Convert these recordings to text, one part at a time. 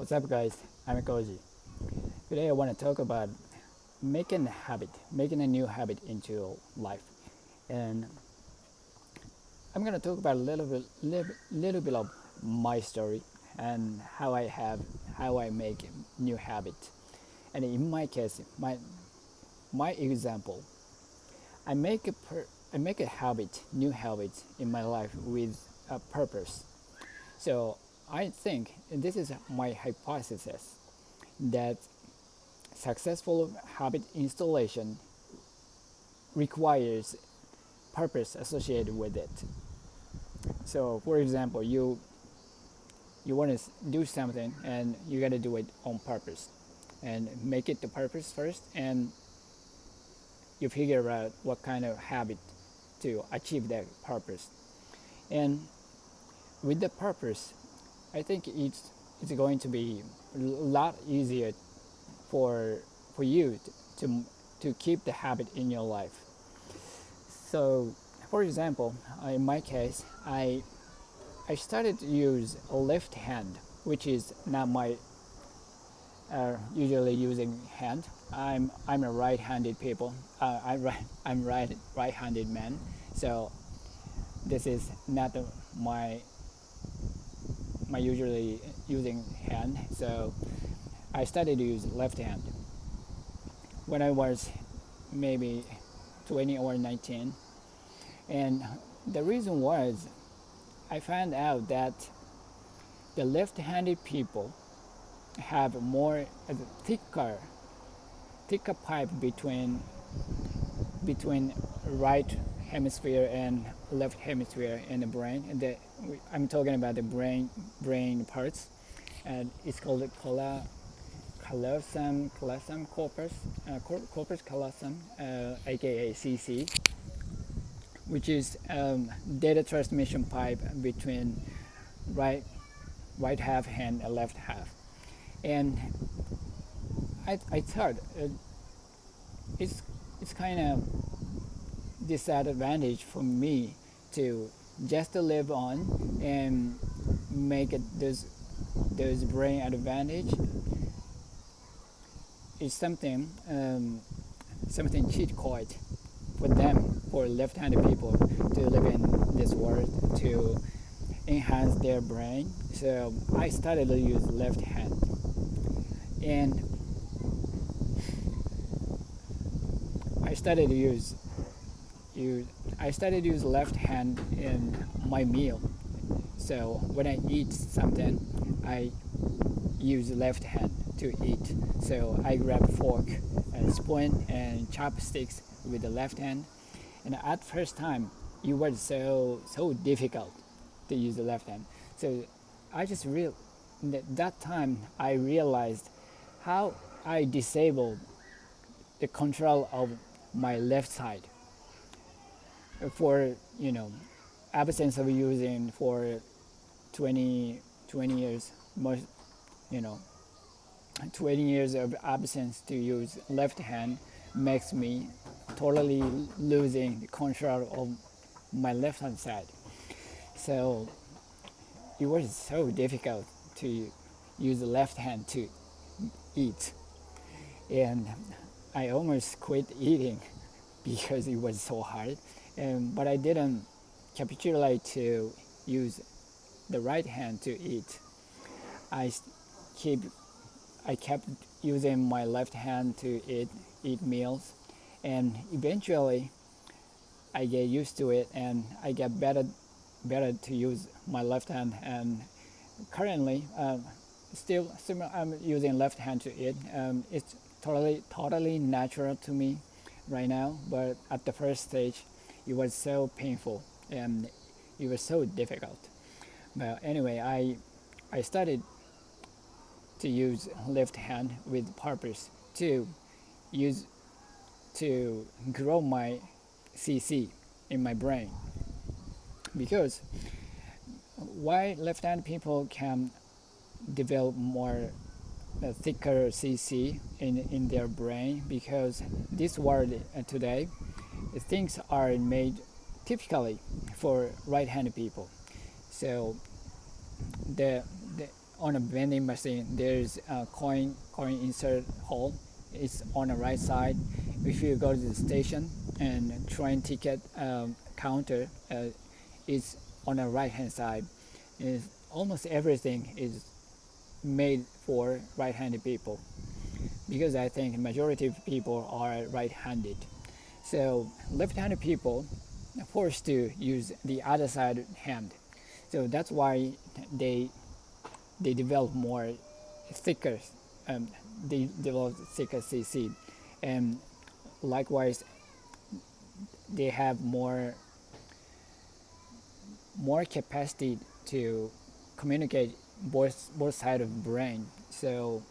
What's up, guys? I'm Koji. Today I want to talk about making a new habit into life, and I'm gonna talk about little bit of my story and how I make new habit. And in my case, my example, I make I make a habit, new habit in my life with a purpose. So I think, and this is my hypothesis, that successful habit installation requires purpose associated with it. So, for example, you want to do something and you got to do it on purpose, and make it the purpose first, and you figure out what kind of habit to achieve that purpose. And with the purpose, I think it's going to be a lot easier for for you to to keep the habit in your life. So, for example, in my case, I started to use a left hand, which is not my usually using hand. I'm a right-handed people. I'm right-handed man. So this is not my my usually using hand. So I started to use left hand when I was maybe 20 or 19, and the reason was I found out that the left-handed people have more thicker thicker pipe between right hemisphere and left hemisphere in the brain. And I'm talking about the brain parts, and it's called the callosum corpus, corpus callosum, aka CC, which is data transmission pipe between right right half and left half. And I thought it's it's kind of disadvantage for me to just to live on and make it this brain advantage is something cheat code for them, for left-handed people to live in this world, to enhance their brain. So I started to use left hand, and I started to use I started to use left hand in my meal. So when I eat something, I use left hand to eat. So I grab fork and spoon and chopsticks with the left hand. And at first time, it was so difficult to use the left hand. So I just real that time I realized how I disabled the control of my left side for absence of using for 20 years, most, you know 20 years of absence to use left hand makes me totally losing the control of my left hand side. So it was so difficult to use the left hand to eat, and I almost quit eating because it was so hard. But I didn't capitulate to use the right hand to eat. I keep I kept using my left hand to eat meals, and eventually I get used to it, and I get better to use my left hand. And currently, still I'm using left hand to eat. It's totally natural to me right now, but at the first stage, it was so painful and it was so difficult. But anyway, I started to use left hand with purpose to use to grow my CC in my brain, because why left-hand people can develop more thicker CC in their brain, because this world today, things are made typically for right-handed people. So the on a vending machine, there's a coin insert hole. It's on the right side. If you go to the station and train ticket counter, it's on the right hand side. Is almost everything is made for right-handed people because I think majority of people are right-handed. So left-handed people are forced to use the other side hand. So that's why they they develop more thicker, um, they develop thicker CC, and likewise they have more capacity to communicate both side of brain. So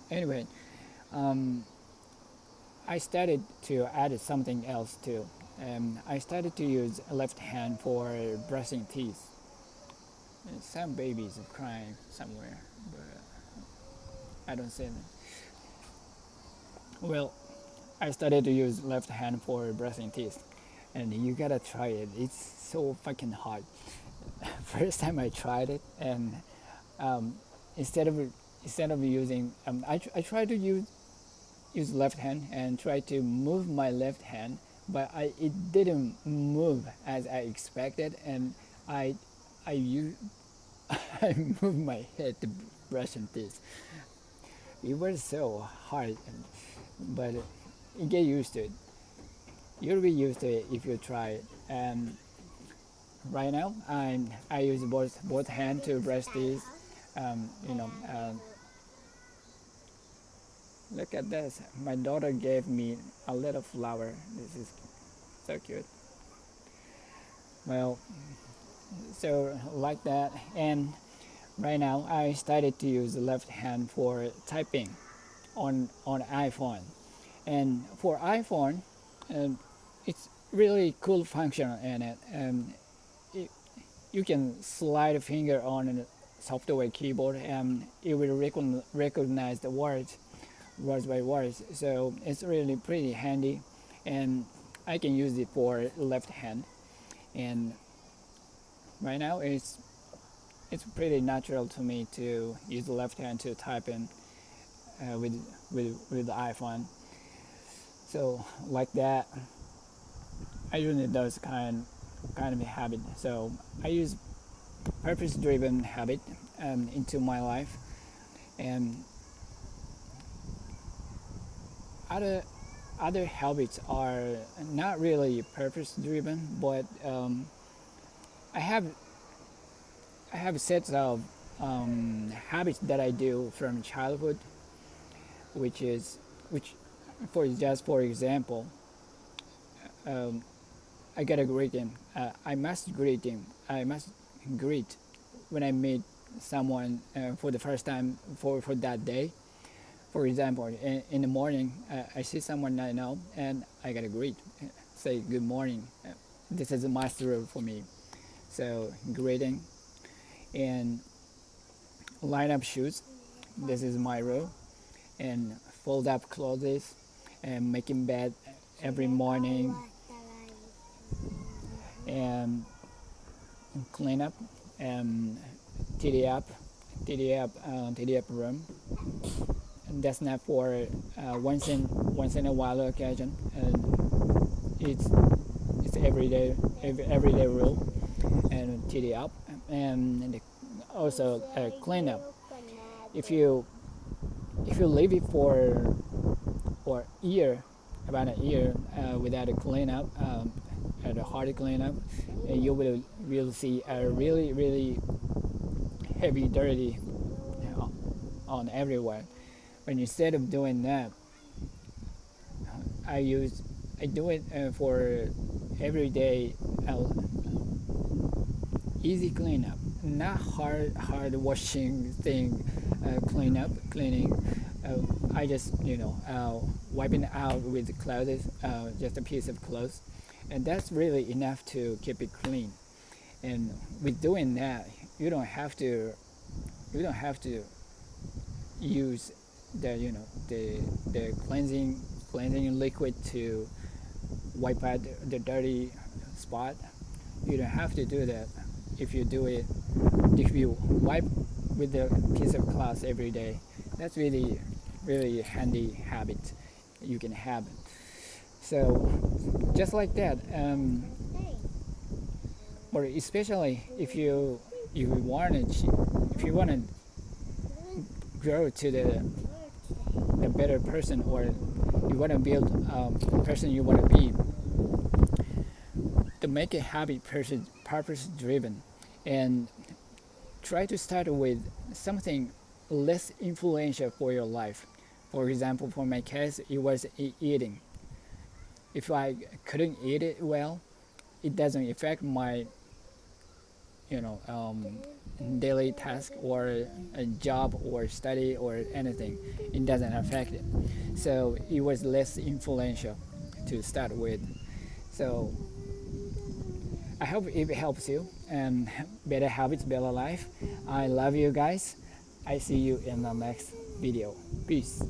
anyway, um, I started to add something else too. I started to use left hand for brushing teeth. And some babies are crying somewhere, but I don't see them. Well, I started to use left hand for brushing teeth, and you gotta try it. It's so fucking hard. First time I tried it, and um, instead of instead of using, I tried to use left hand and try to move my left hand, but it didn't move as I expected, and I I use I moved my head to brushing teeth. It was so hard, but you get used to it. You'll be used to it if you try it. And right now, I use both hand to brush teeth. You know, look at this. My daughter gave me a little flower. This is so cute. Well, so like that. And right now, I started to use the left hand for typing on iPhone. And for iPhone, um, it's really cool function in it. It you can slide a finger on a software keyboard and it will recognize the words by words. So it's really pretty handy, and I can use it for left hand. And right now it's pretty natural to me to use the left hand to type in with the iPhone. So like that, I use those kind of habit. So I use purpose-driven habit into my life, and other other habits are not really purpose-driven, but I have I have sets of habits that I do from childhood, which for just for example, um, I get a greeting. I must greet him. I must greet when I meet someone for the first time for that day. For example, in the morning, I see someone I know and I gotta greet, say good morning. This is a master rule for me. So greeting and line up shoes. This is my rule. And fold up clothes and making bed every morning and clean up and tidy up, tidy up room. And that's not for once in a while occasion. It's it's everyday rule and tidy up and also clean up. If you leave it for year about a year without a cleanup, and a hard cleanup, you will see a really heavy dirty on everywhere. But instead of doing that, I do it for everyday easy cleanup, not hard washing thing, cleaning. I just wiping out with the clothes, just a piece of clothes, and that's really enough to keep it clean. And with doing that, you don't have to use the cleansing liquid to wipe out the dirty spot. You don't have to do that. If you do it, if you wipe with a piece of cloth every day. That's really, really handy habit you can have. So just like that, or especially if you want to grow to the better person, or you want to build the person you want to be, to make a habit purpose driven, and try to start with something less influential for your life. For example, for my case, it was eating. If I couldn't eat it well, it doesn't affect my you know um, daily task or a job or study or anything. It doesn't affect it. So it was less influential to start with. So I hope it helps you, and better habits, better life. I love you guys. I see you in the next video. Peace.